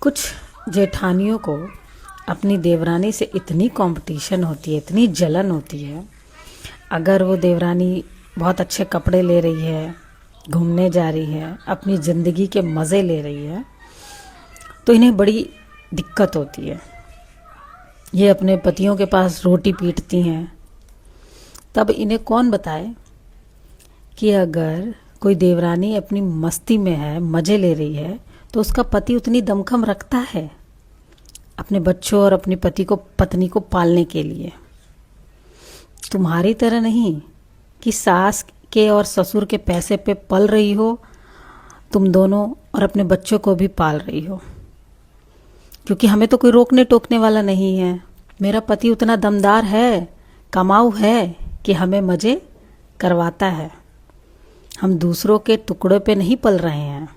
कुछ जेठानियों को अपनी देवरानी से इतनी कंपटीशन होती है, इतनी जलन होती है। अगर वो देवरानी बहुत अच्छे कपड़े ले रही है, घूमने जा रही है, अपनी ज़िंदगी के मज़े ले रही है, तो इन्हें बड़ी दिक्कत होती है। ये अपने पतियों के पास रोटी पीटती हैं। तब इन्हें कौन बताए कि अगर कोई देवरानी अपनी मस्ती में है, मज़े ले रही है, तो उसका पति उतनी दमखम रखता है अपने बच्चों और अपनी पत्नी को पालने के लिए। तुम्हारी तरह नहीं कि सास के और ससुर के पैसे पे पल रही हो तुम दोनों और अपने बच्चों को भी पाल रही हो, क्योंकि हमें तो कोई रोकने टोकने वाला नहीं है। मेरा पति उतना दमदार है, कमाऊ है कि हमें मज़े करवाता है। हम दूसरों के टुकड़ों पे नहीं पल रहे हैं।